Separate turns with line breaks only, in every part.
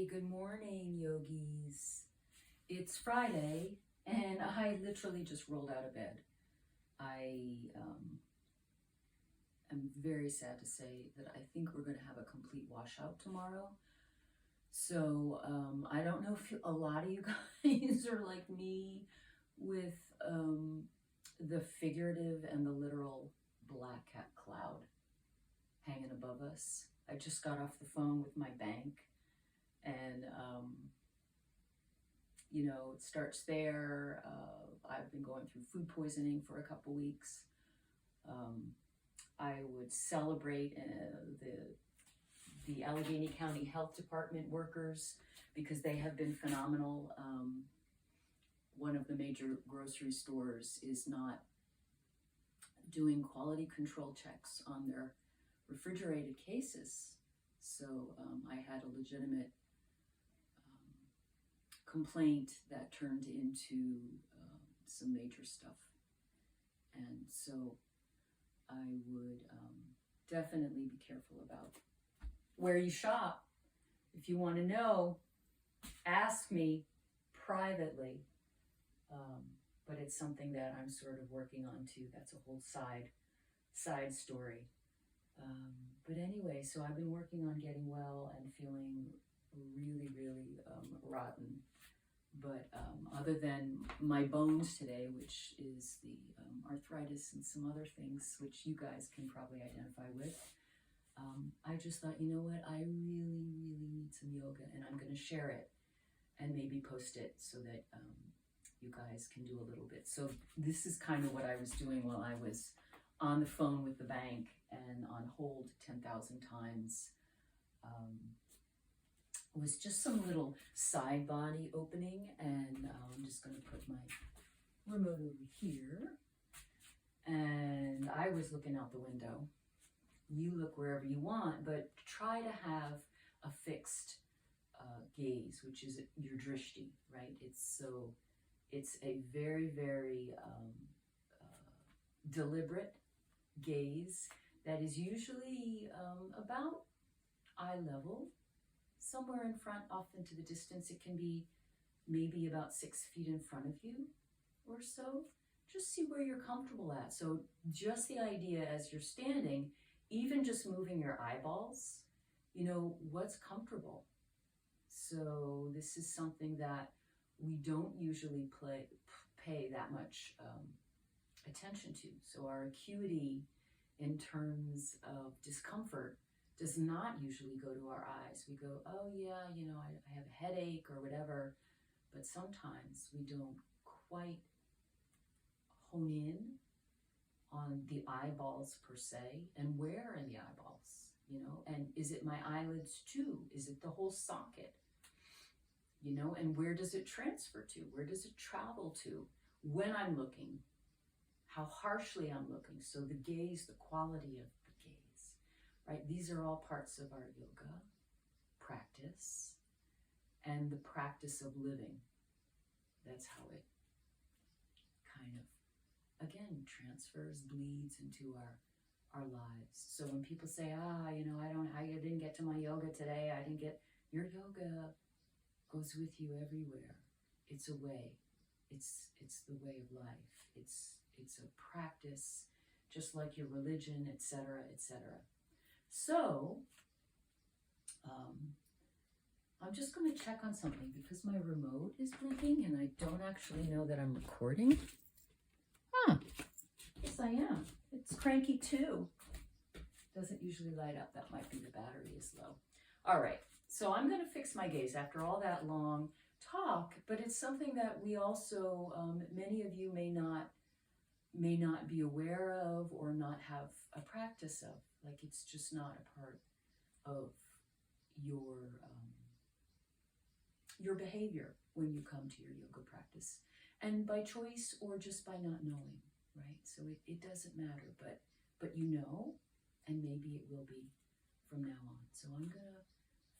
Good morning, yogis. It's Friday, and I literally just rolled out of bed. I am very sad to say that I think we're going to have a complete washout tomorrow. So I don't know if a lot of you guys are like me with the figurative and the literal black cat cloud hanging above us. I just got off the phone with my bank, and it starts there. I've been going through food poisoning for a couple weeks. I would celebrate the Allegheny County Health Department workers because they have been phenomenal. One of the major grocery stores is not doing quality control checks on their refrigerated cases. So I had a legitimate complaint that turned into some major stuff. And so I would definitely be careful about where you shop. If you want to know, ask me privately. But it's something that I'm sort of working on too. That's a whole side story. But anyway, so I've been working on getting well and feeling really rotten. But other than my bones today, which is the arthritis and some other things, which you guys can probably identify with, I just thought, you know what, I really need some yoga, and I'm going to share it and maybe post it so that you guys can do a little bit. So this is kind of what I was doing while I was on the phone with the bank and on hold 10,000 times. Was just some little side body opening, and I'm just going to put my remote over here. And I was looking out the window. You look wherever you want, but try to have a fixed gaze, which is your drishti, right? It's a very deliberate gaze that is usually about eye level, somewhere in front, off into the distance. It can be maybe about 6 feet in front of you or so. Just see where you're comfortable at. So just the idea as you're standing, even just moving your eyeballs, what's comfortable. So this is something that we don't usually pay that much attention to. So our acuity in terms of discomfort does not usually go to our eyes. We go, oh yeah, I have a headache or whatever, but sometimes we don't quite hone in on the eyeballs per se, and where in the eyeballs, and is it my eyelids too? Is it the whole socket? And where does it transfer to? Where does it travel to when I'm looking? How harshly I'm looking. So the gaze, the quality of the gaze, right? These are all parts of our yoga practice and the practice of living. That's how it kind of, again, transfers, bleeds into our lives. So when people say, I didn't get to my yoga today, your yoga goes with you everywhere. It's a way. It's the way of life. It's a practice, just like your religion, etc., etc. So, I'm just going to check on something because my remote is blinking and I don't actually know that I'm recording. Yes, I am. It's cranky too. Doesn't usually light up. That might be the battery is low. All right. So I'm going to fix my gaze after all that long talk, but it's something that we also, many of you may not be aware of or not have a practice of. Like, it's just not a part of your behavior when you come to your yoga practice, and by choice or just by not knowing, right? So it doesn't matter, but and maybe it will be from now on. So I'm gonna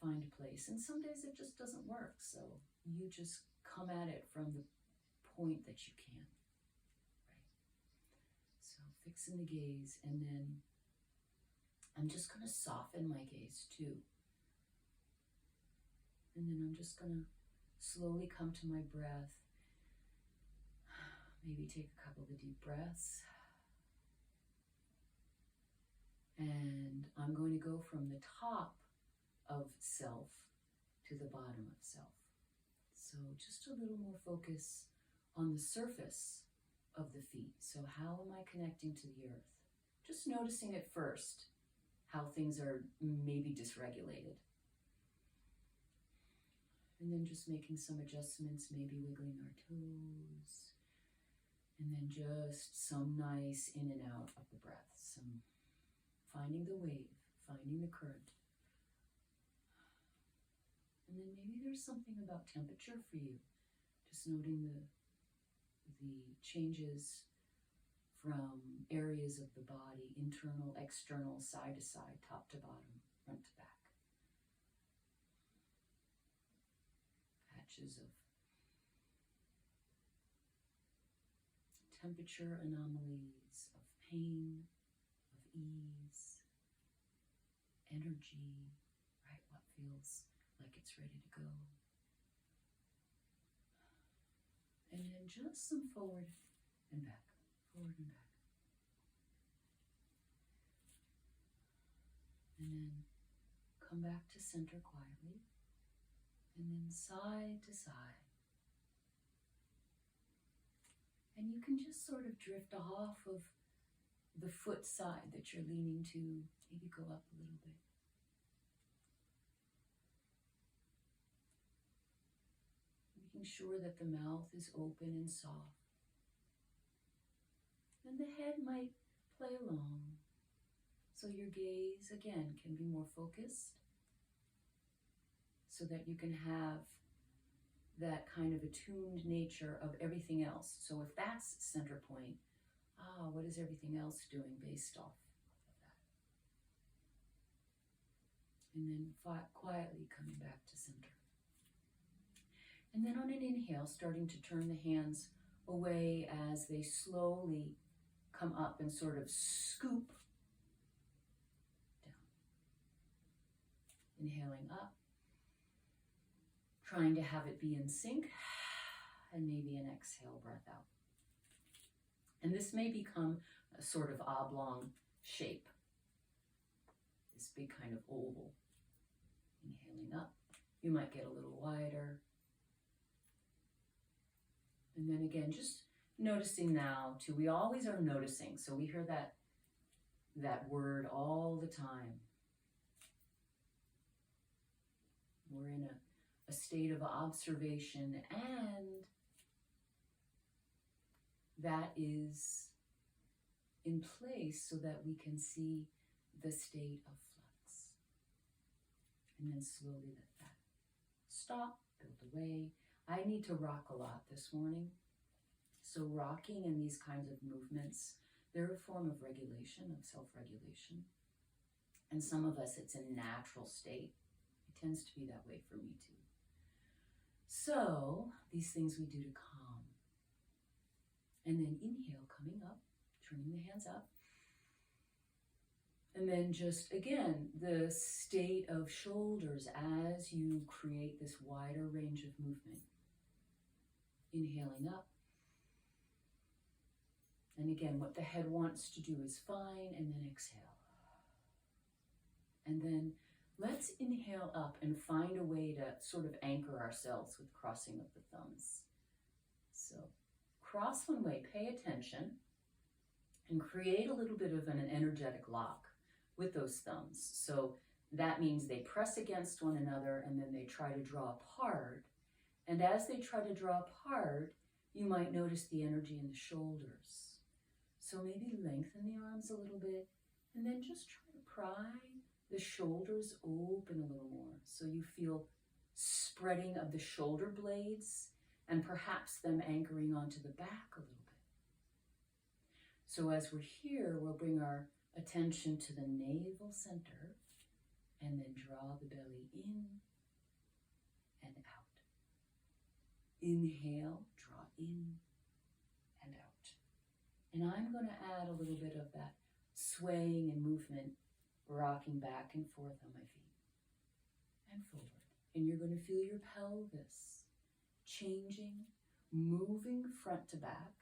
find a place, and some days it just doesn't work, so you just come at it from the point that you can, right? So fixing the gaze, and then I'm just going to soften my gaze too. And then I'm just going to slowly come to my breath. Maybe take a couple of deep breaths. And I'm going to go from the top of self to the bottom of self. So just a little more focus on the surface of the feet. So how am I connecting to the earth? Just noticing at first how things are maybe dysregulated. And then just making some adjustments, maybe wiggling our toes. And then just some nice in and out of the breath. Some finding the wave, finding the current. And then maybe there's something about temperature for you. Just noting the changes from areas of the body, internal, external, side to side, top to bottom, front to back. Patches of temperature anomalies, of pain, of ease, energy, right? What feels like it's ready to go. And then just some forward and back, forward and back. And then come back to center quietly. And then side to side. And you can just sort of drift off of the foot side that you're leaning to, maybe go up a little bit. Making sure that the mouth is open and soft. And the head might play along. So your gaze, again, can be more focused so that you can have that kind of attuned nature of everything else. So if that's center point, what is everything else doing based off of that? And then quietly coming back to center. And then on an inhale, starting to turn the hands away as they slowly come up and sort of scoop down. Inhaling up, trying to have it be in sync, and maybe an exhale breath out. And this may become a sort of oblong shape, this big kind of oval. Inhaling up, you might get a little wider. And then again, just noticing now too, we always are noticing. So we hear that word all the time. We're in a state of observation, and that is in place so that we can see the state of flux. And then slowly let that stop, build away. I need to rock a lot this morning. So rocking and these kinds of movements, they're a form of regulation, of self-regulation. And some of us, it's a natural state. It tends to be that way for me too. So these things we do to calm. And then inhale, coming up, turning the hands up. And then just, again, the state of shoulders as you create this wider range of movement. Inhaling up. And again, what the head wants to do is fine, and then exhale. And then let's inhale up and find a way to sort of anchor ourselves with crossing of the thumbs. So cross one way, pay attention, and create a little bit of an energetic lock with those thumbs. So that means they press against one another and then they try to draw apart. And as they try to draw apart, you might notice the energy in the shoulders. So maybe lengthen the arms a little bit and then just try to pry the shoulders open a little more. So you feel spreading of the shoulder blades and perhaps them anchoring onto the back a little bit. So as we're here, we'll bring our attention to the navel center and then draw the belly in and out. Inhale, draw in and out. And I'm going to add a little bit of that swaying and movement, rocking back and forth on my feet and forward And you're going to feel your pelvis changing, moving front to back.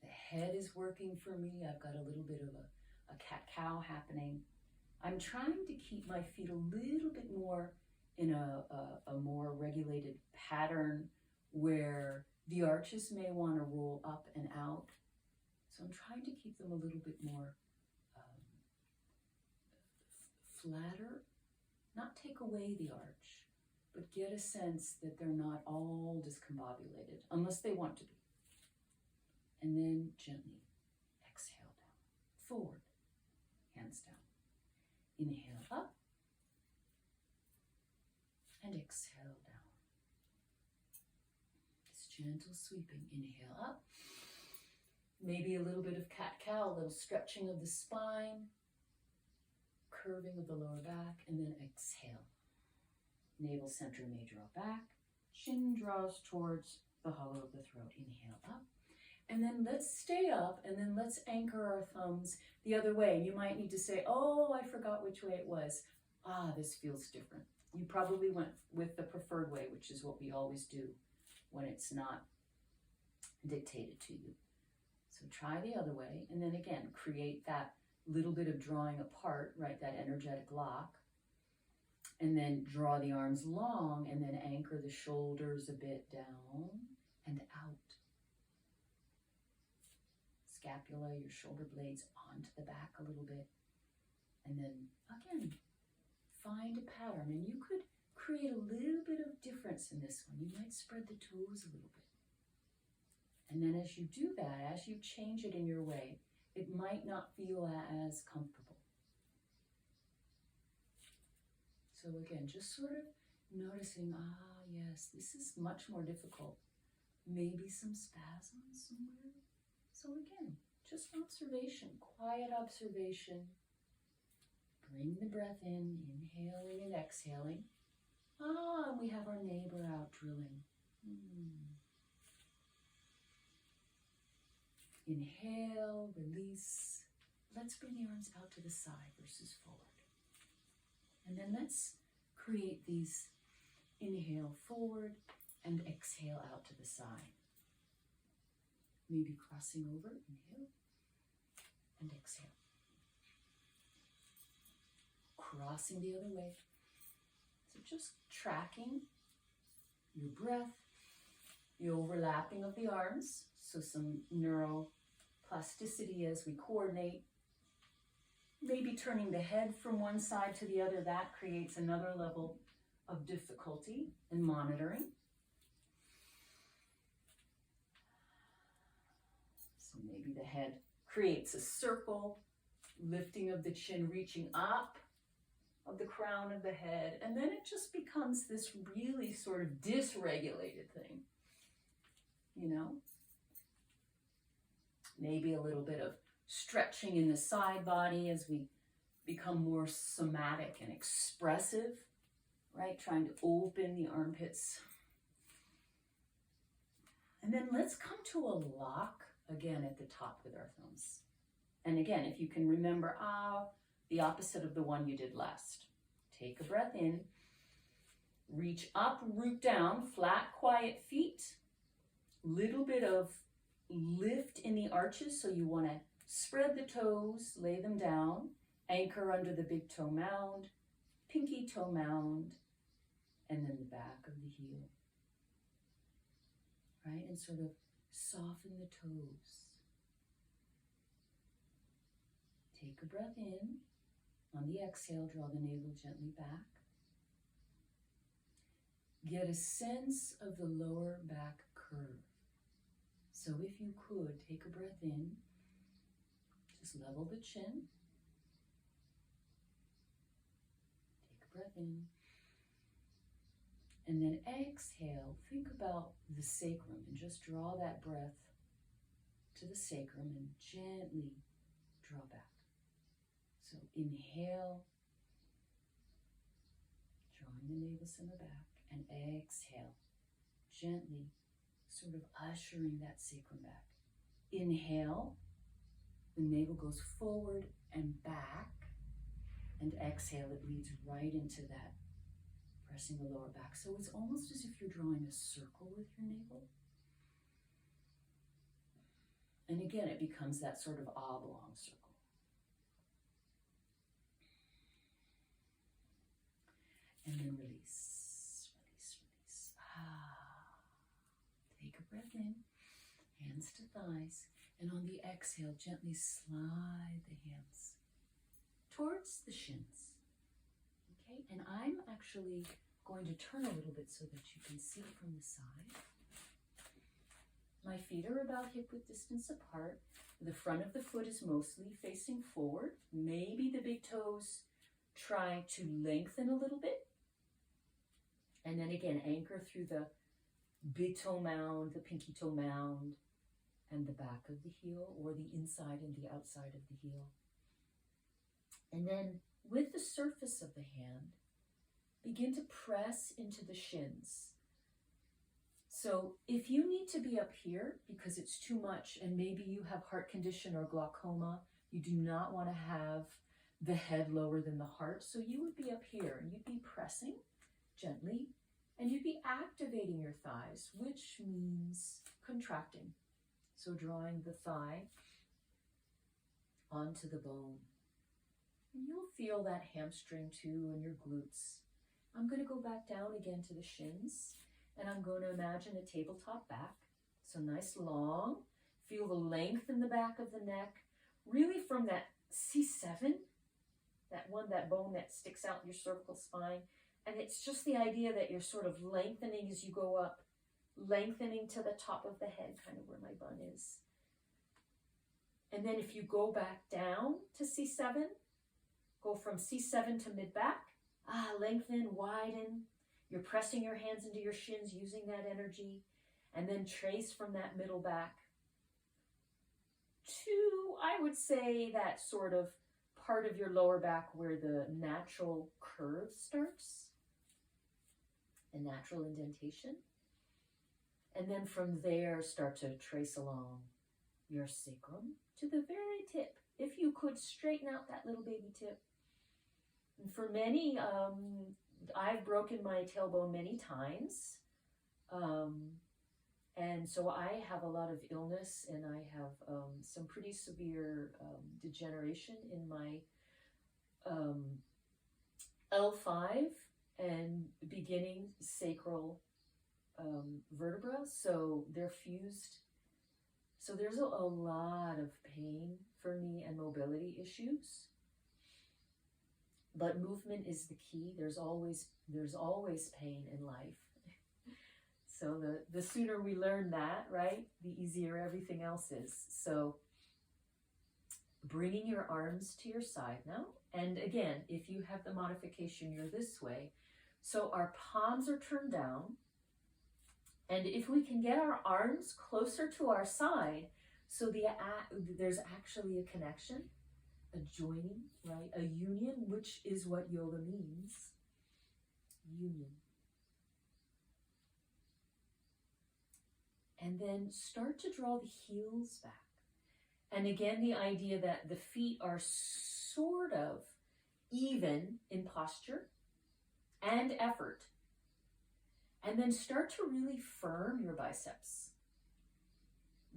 The head is working for me. I've got a little bit of a cat-cow happening. I'm trying to keep my feet a little bit more in a more regulated pattern where the arches may want to roll up and out. So I'm trying to keep them a little bit more flatter, not take away the arch, but get a sense that they're not all discombobulated, unless they want to be. And then gently exhale down, forward, hands down. Inhale up, and exhale down. This gentle sweeping, inhale up, maybe a little bit of cat-cow, a little stretching of the spine, curving of the lower back, and then exhale. Navel center may draw back, chin draws towards the hollow of the throat. Inhale up, and then let's stay up, and then let's anchor our thumbs the other way. And you might need to say, oh, I forgot which way it was. Ah, this feels different. You probably went with the preferred way, which is what we always do when it's not dictated to you. So try the other way, and then again, create that little bit of drawing apart, right, that energetic lock, and then draw the arms long, and then anchor the shoulders a bit down and out. Scapula, your shoulder blades onto the back a little bit, and then again, find a pattern, and you could create a little bit of difference in this one. You might spread the toes a little bit. And then as you do that, as you change it in your way, it might not feel as comfortable. So again, just sort of noticing, yes, this is much more difficult. Maybe some spasms somewhere. So again, just observation, quiet observation. Bring the breath in, inhaling and exhaling. And we have our neighbor out drilling. Inhale, release. Let's bring the arms out to the side versus forward. And then let's create these inhale forward and exhale out to the side. Maybe crossing over, inhale and exhale. Crossing the other way. So just tracking your breath, the overlapping of the arms, so some neuroplasticity as we coordinate. Maybe turning the head from one side to the other, that creates another level of difficulty in monitoring. So maybe the head creates a circle, lifting of the chin, reaching up of the crown of the head, and then it just becomes this really sort of dysregulated thing, you know? Maybe a little bit of stretching in the side body as we become more somatic and expressive, right? Trying to open the armpits. And then let's come to a lock again at the top with our thumbs. And again, if you can remember, the opposite of the one you did last. Take a breath in, reach up, root down, flat, quiet feet, little bit of lift in the arches, so you want to spread the toes, lay them down, anchor under the big toe mound, pinky toe mound, and then the back of the heel, right? And sort of soften the toes. Take a breath in. On the exhale, draw the navel gently back. Get a sense of the lower back curve. So if you could, take a breath in. Just level the chin. Take a breath in. And then exhale, think about the sacrum and just draw that breath to the sacrum and gently draw back. So inhale, drawing the navel center back, and exhale, gently sort of ushering that sacrum back. Inhale, the navel goes forward and back, And exhale, it leads right into that, pressing the lower back. So it's almost as if you're drawing a circle with your navel. And again, it becomes that sort of oblong circle. And then release, release, release. Take a breath in, hands to thighs. And on the exhale, gently slide the hands towards the shins. Okay, and I'm actually going to turn a little bit so that you can see from the side. My feet are about hip width distance apart. The front of the foot is mostly facing forward. Maybe the big toes try to lengthen a little bit. And then again, anchor through the big toe mound, the pinky toe mound, and the back of the heel, or the inside and the outside of the heel. And then with the surface of the hand, begin to press into the shins. So if you need to be up here because it's too much, and maybe you have heart condition or glaucoma, you do not want to have the head lower than the heart. So you would be up here and you'd be pressing gently, and you'd be activating your thighs, which means contracting. So drawing the thigh onto the bone. And you'll feel that hamstring too and your glutes. I'm going to go back down again to the shins, and I'm going to imagine a tabletop back. So nice long. Feel the length in the back of the neck, really from that C7, that bone that sticks out in your cervical spine. And it's just the idea that you're sort of lengthening as you go up, lengthening to the top of the head, kind of where my bun is. And then if you go back down to C7, go from C7 to mid-back, lengthen, widen. You're pressing your hands into your shins using that energy, and then trace from that middle back to, I would say, that sort of part of your lower back where the natural curve starts, the natural indentation. And then from there, start to trace along your sacrum to the very tip. If you could straighten out that little baby tip. And for many, I've broken my tailbone many times. And so I have a lot of illness, and I have some pretty severe degeneration in my L5 and beginning sacral vertebra. So they're fused. So there's a lot of pain for me and mobility issues. But movement is the key. There's always pain in life. So the sooner we learn that, right, the easier everything else is. So bringing your arms to your side now. And again, if you have the modification, you're this way. So our palms are turned down. And if we can get our arms closer to our side, so there's actually a connection, a joining, right? A union, which is what yoga means. Union. And then start to draw the heels back. And again, the idea that the feet are sort of even in posture and effort. And then start to really firm your biceps.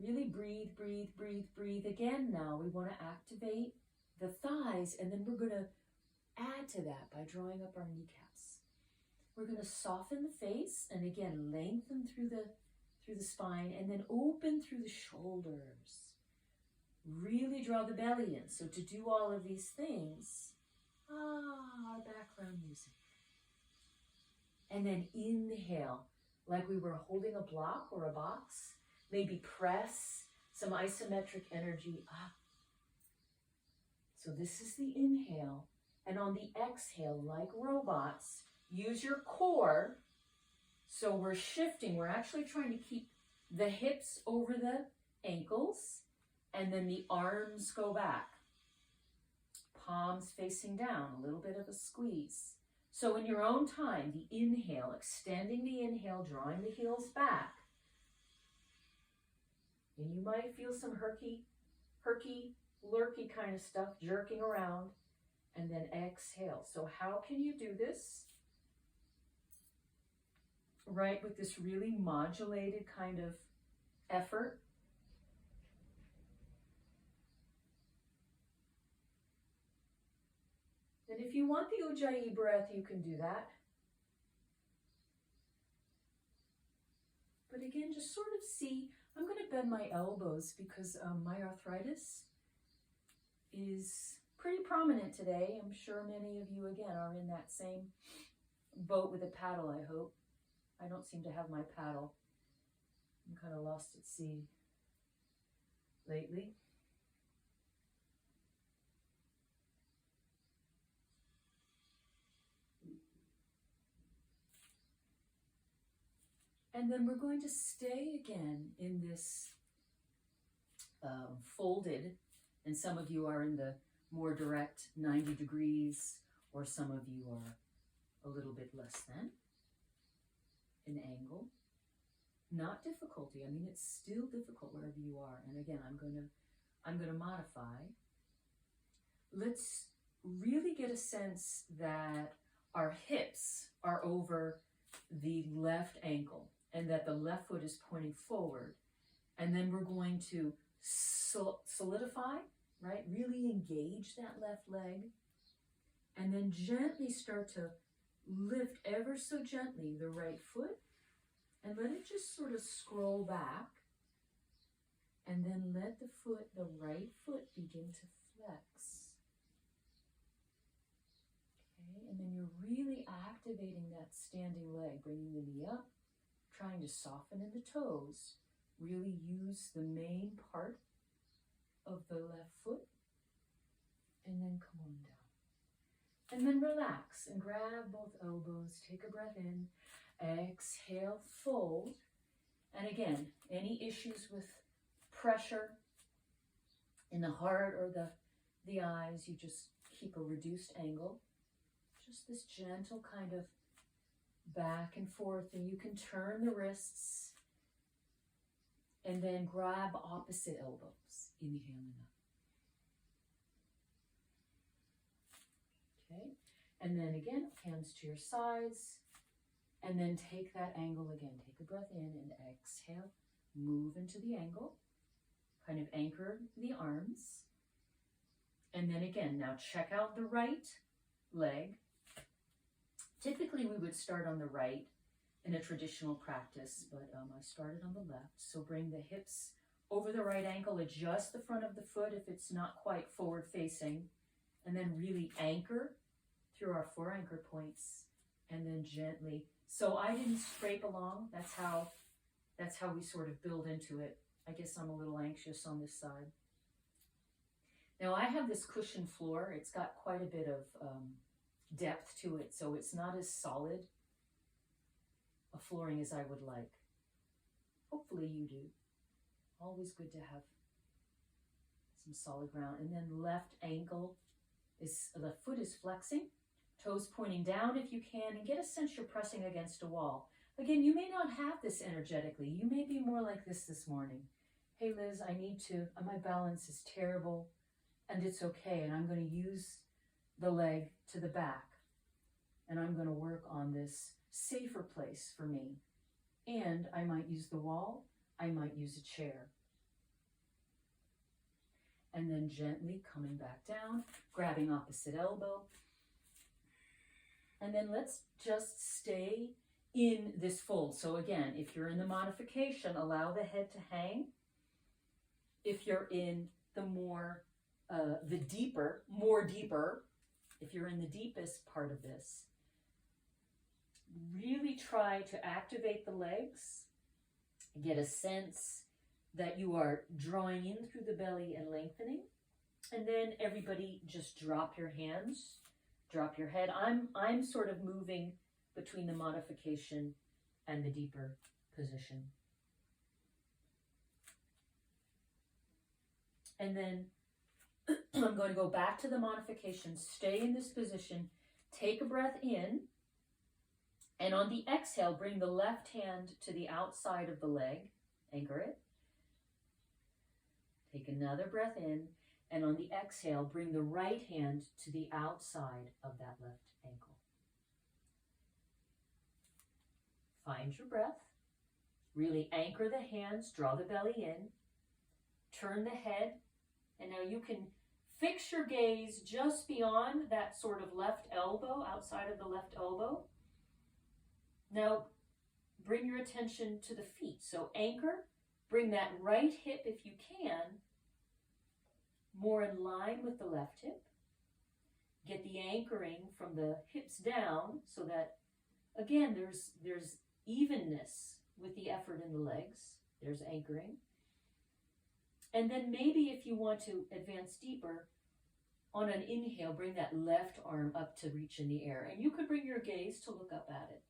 Really breathe, breathe, breathe, breathe. Again now, we want to activate the thighs, and then we're going to add to that by drawing up our kneecaps. We're going to soften the face, and again, lengthen through the spine, and then open through the shoulders. Really draw the belly in. So to do all of these things, our background music. And then inhale, like we were holding a block or a box. Maybe press some isometric energy up. So this is the inhale. And on the exhale, like robots, use your core. So we're shifting. We're actually trying to keep the hips over the ankles, and then the arms go back. Palms facing down, a little bit of a squeeze. So in your own time, the inhale, extending the inhale, drawing the heels back. And you might feel some herky, lurky kind of stuff jerking around. and then exhale. So how can you do this? Right, with this really modulated kind of effort. And if you want the Ujjayi breath, you can do that. But again, just sort of see, I'm going to bend my elbows because my arthritis is pretty prominent today. I'm sure many of you, again, are in that same boat with a paddle, I hope. I don't seem to have my paddle. I'm kind of lost at sea lately. And then we're going to stay again in this folded, and some of you are in the more direct 90 degrees, or some of you are a little bit less than an angle. Not difficulty. I mean, it's still difficult wherever you are. And again, I'm going to modify. Let's really get a sense that our hips are over the left ankle and that the left foot is pointing forward. And then we're going to solidify, right? Really engage that left leg. And then gently start to lift ever so gently the right foot. And let it just sort of scroll back. And then let the right foot begin to flex. Okay, and then you're really activating that standing leg, bringing the knee up, trying to soften in the toes. Really use the main part of the left foot. And then come on down. And then relax and grab both elbows. Take a breath in. Exhale, fold. And again, any issues with pressure in the heart or the eyes, you just keep a reduced angle. Just this gentle kind of back and forth, and you can turn the wrists and then grab opposite elbows, inhaling up. Okay, and then again, hands to your sides. And then take that angle again. Take a breath in and exhale. Move into the angle. Kind of anchor the arms. And then again, now check out the right leg. Typically we would start on the right in a traditional practice, but I started on the left. So bring the hips over the right ankle. Adjust the front of the foot if it's not quite forward facing. And then really anchor through our 4 anchor points. And then gently. So I didn't scrape along. That's how we sort of build into it. I guess I'm a little anxious on this side. Now I have this cushion floor. It's got quite a bit of depth to it, so it's not as solid a flooring as I would like. Hopefully you do. Always good to have some solid ground. And then left ankle the foot is flexing. Toes pointing down if you can, and get a sense you're pressing against a wall. Again, you may not have this energetically. You may be more like this morning. Hey Liz, my balance is terrible and it's okay, and I'm going to use the leg to the back and I'm going to work on this safer place for me. And I might use the wall, I might use a chair. And then gently coming back down, grabbing opposite elbow. And then let's just stay in this fold. So again, if you're in the modification, allow the head to hang. If you're in the more deeper, if you're in the deepest part of this, really try to activate the legs. Get a sense that you are drawing in through the belly and lengthening. And then everybody just drop your hands. Drop your head. I'm sort of moving between the modification and the deeper position. And then I'm going to go back to the modification, stay in this position, take a breath in, and on the exhale, bring the left hand to the outside of the leg, anchor it. Take another breath in, And on the exhale, bring the right hand to the outside of that left ankle. Find your breath. Really anchor the hands, draw the belly in, turn the head, and now you can fix your gaze just beyond that sort of left elbow, outside of the left elbow. Now, bring your attention to the feet. So anchor, bring that right hip, if you can, more in line with the left hip. Get the anchoring from the hips down so that, again, there's evenness with the effort in the legs. There's anchoring. And then maybe if you want to advance deeper, on an inhale, bring that left arm up to reach in the air. And you could bring your gaze to look up at it.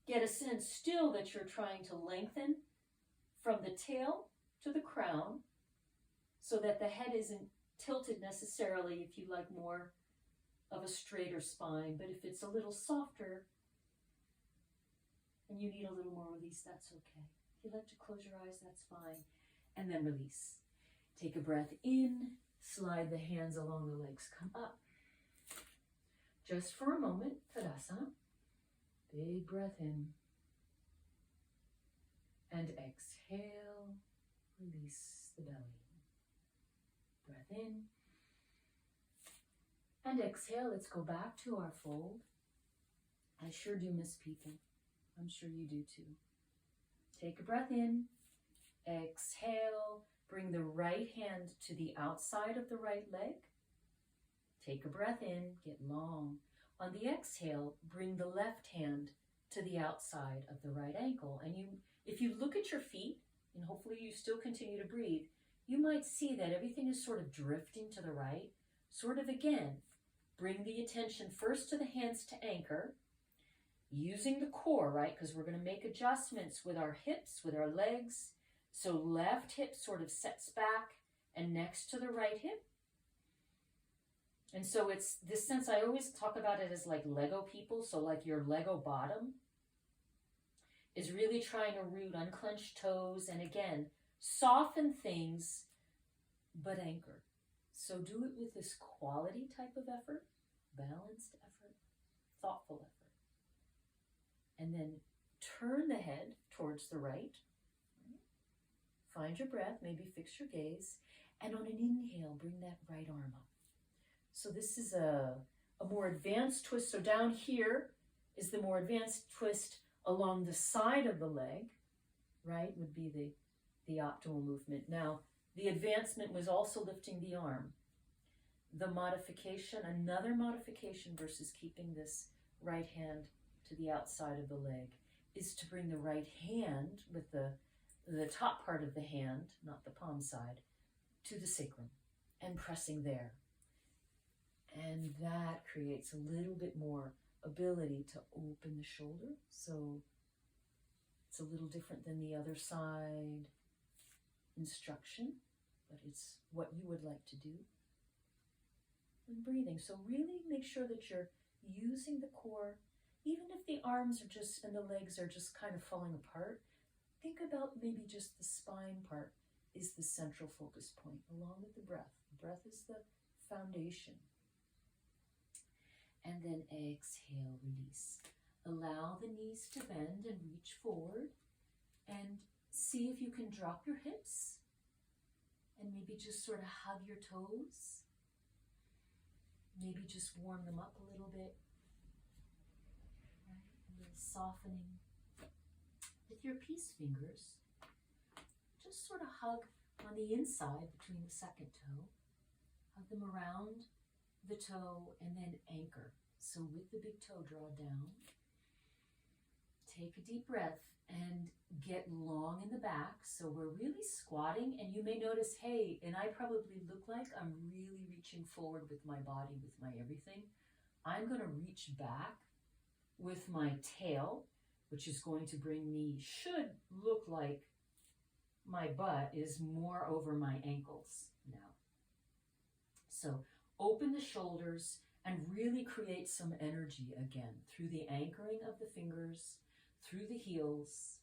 Get a sense still that you're trying to lengthen from the tail to the crown so that the head isn't tilted necessarily if you like more of a straighter spine. But if it's a little softer and you need a little more release, that's okay. If you like to close your eyes, that's fine. And then release. Take a breath in, slide the hands along the legs, come up. Just for a moment, Tadasana. Big breath in. And exhale, release the belly. Breath in. And exhale, let's go back to our fold. I sure do miss people. I'm sure you do too. Take a breath in. Exhale, bring the right hand to the outside of the right leg. Take a breath in, get long. On the exhale, bring the left hand to the outside of the right ankle. And if you look at your feet, and hopefully you still continue to breathe, you might see that everything is sort of drifting to the right. Sort of again, bring the attention first to the hands to anchor, using the core, right? Because we're going to make adjustments with our hips, with our legs. So left hip sort of sets back and next to the right hip. And so it's this sense, I always talk about it as like Lego people. So like your Lego bottom is really trying to root unclenched toes. And again, soften things, but anchor. So do it with this quality type of effort, balanced effort, thoughtful effort. And then turn the head towards the right. Find your breath, maybe fix your gaze. And on an inhale, bring that right arm up. So this is a more advanced twist. So down here is the more advanced twist along the side of the leg, right, would be the optimal movement. Now, the advancement was also lifting the arm. The modification, another modification versus keeping this right hand to the outside of the leg, is to bring the right hand with the top part of the hand, not the palm side, to the sacrum and pressing there. And that creates a little bit more ability to open the shoulder. So it's a little different than the other side instruction, but it's what you would like to do. And breathing. So really make sure that you're using the core, even if the arms are just, and the legs are just kind of falling apart. Think about maybe just the spine part is the central focus point, along with the breath. The breath is the foundation. And then exhale, release. Allow the knees to bend and reach forward. And see if you can drop your hips. And maybe just sort of hug your toes. Maybe just warm them up a little bit. Right? A little softening. With your peace fingers, just sort of hug on the inside between the second toe. Hug them around the toe and then anchor. So with the big toe, draw down. Take a deep breath and get long in the back. So we're really squatting, and you may notice, hey, and I probably look like I'm really reaching forward with my body, with my everything. I'm going to reach back with my tail, which is going to bring me, should look like my butt is more over my ankles now. So open the shoulders and really create some energy again through the anchoring of the fingers, through the heels,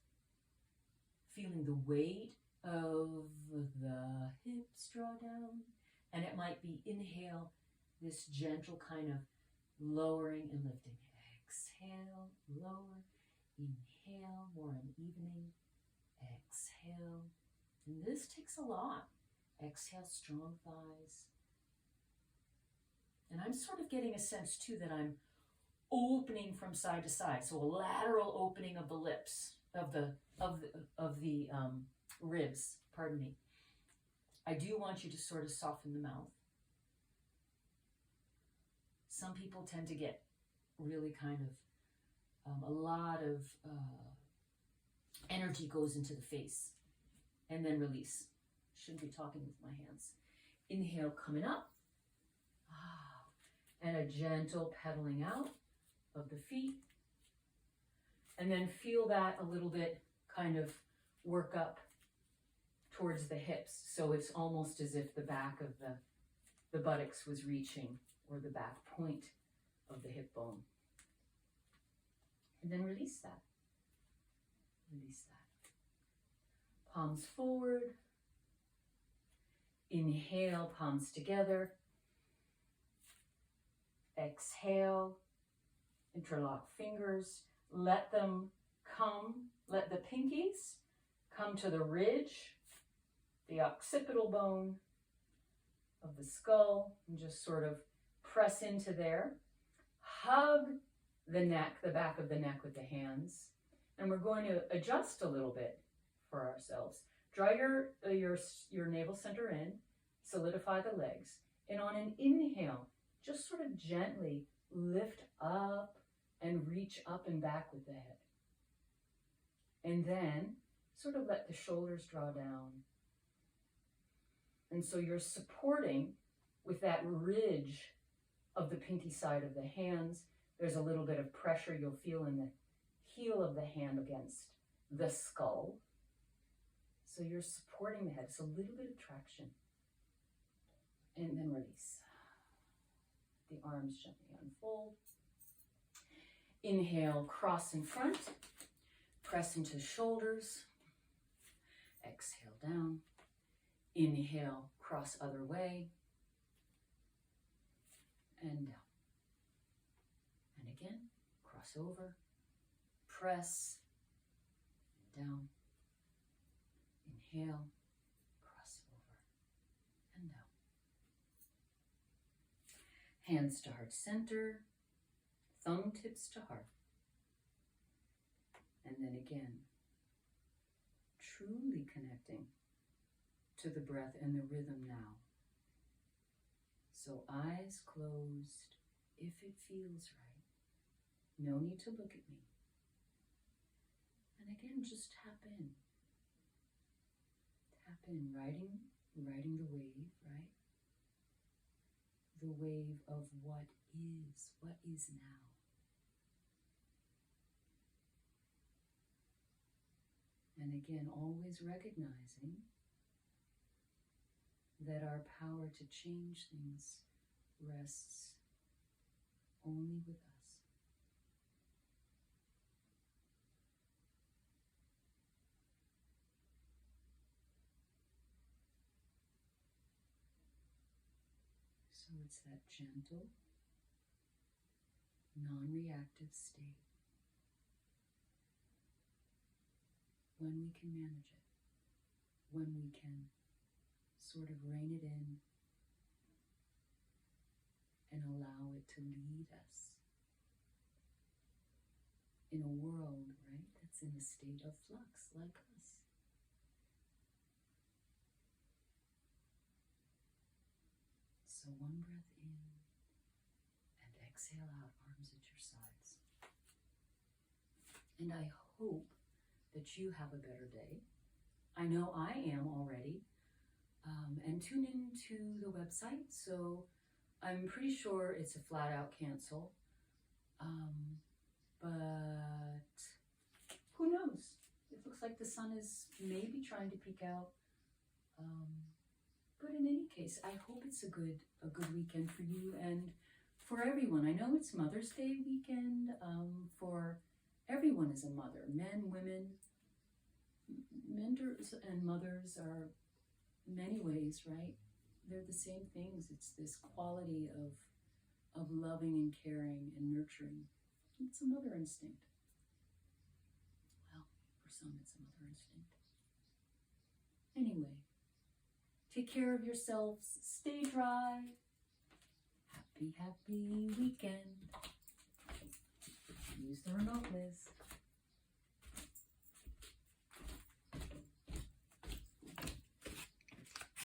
feeling the weight of the hips draw down. And it might be inhale, this gentle kind of lowering and lifting. Exhale, lower, inhale, more unevening. Exhale. And this takes a lot. Exhale, strong thighs. And I'm sort of getting a sense too that I'm opening from side to side. So a lateral opening of the lips, of the ribs, pardon me. I do want you to sort of soften the mouth. Some people tend to get really kind of, a lot of energy goes into the face and then release. Shouldn't be talking with my hands. Inhale, coming up. And a gentle pedaling out of the feet. And then feel that a little bit kind of work up towards the hips. So it's almost as if the back of the buttocks was reaching, or the back point of the hip bone. And then release that. Release that. Palms forward. Inhale, palms together. Exhale, interlock fingers. Let them come, let the pinkies come to the ridge, the occipital bone of the skull, and just sort of press into there. Hug the neck, the back of the neck with the hands. And we're going to adjust a little bit for ourselves. Draw your navel center in, solidify the legs. And on an inhale, just sort of gently lift up and reach up and back with the head. And then sort of let the shoulders draw down. And so you're supporting with that ridge of the pinky side of the hands. There's a little bit of pressure you'll feel in the heel of the hand against the skull. So you're supporting the head. It's a little bit of traction. And then release. The arms gently unfold. Inhale, cross in front. Press into shoulders. Exhale down. Inhale, cross other way. And down. And again, cross over. Press. And down. Inhale, cross over. And down. Hands to heart center, thumb tips to heart. And then again, truly connecting to the breath and the rhythm now. So eyes closed, if it feels right. No need to look at me. And again, just tap in. Tap in, riding the wave, right? The wave of what is now. And again, always recognizing that our power to change things rests only with us. So it's that gentle, non-reactive state. When we can manage it, when we can sort of rein it in and allow it to lead us in a world, right, that's in a state of flux like us. So one breath in and exhale out, arms at your sides. And I hope that you have a better day. I know I am already. And tune in to the website. So I'm pretty sure it's a flat out cancel. But who knows? It looks like the sun is maybe trying to peek out. But in any case, I hope it's a good weekend for you and for everyone. I know it's Mother's Day weekend. For everyone is a mother, men, women. mentors and mothers are in many ways, right? They're the same things. It's this quality of loving and caring and nurturing. It's a mother instinct. Well, for some it's a mother instinct. Anyway, take care of yourselves. Stay dry. Happy weekend. Use the remote, Liz.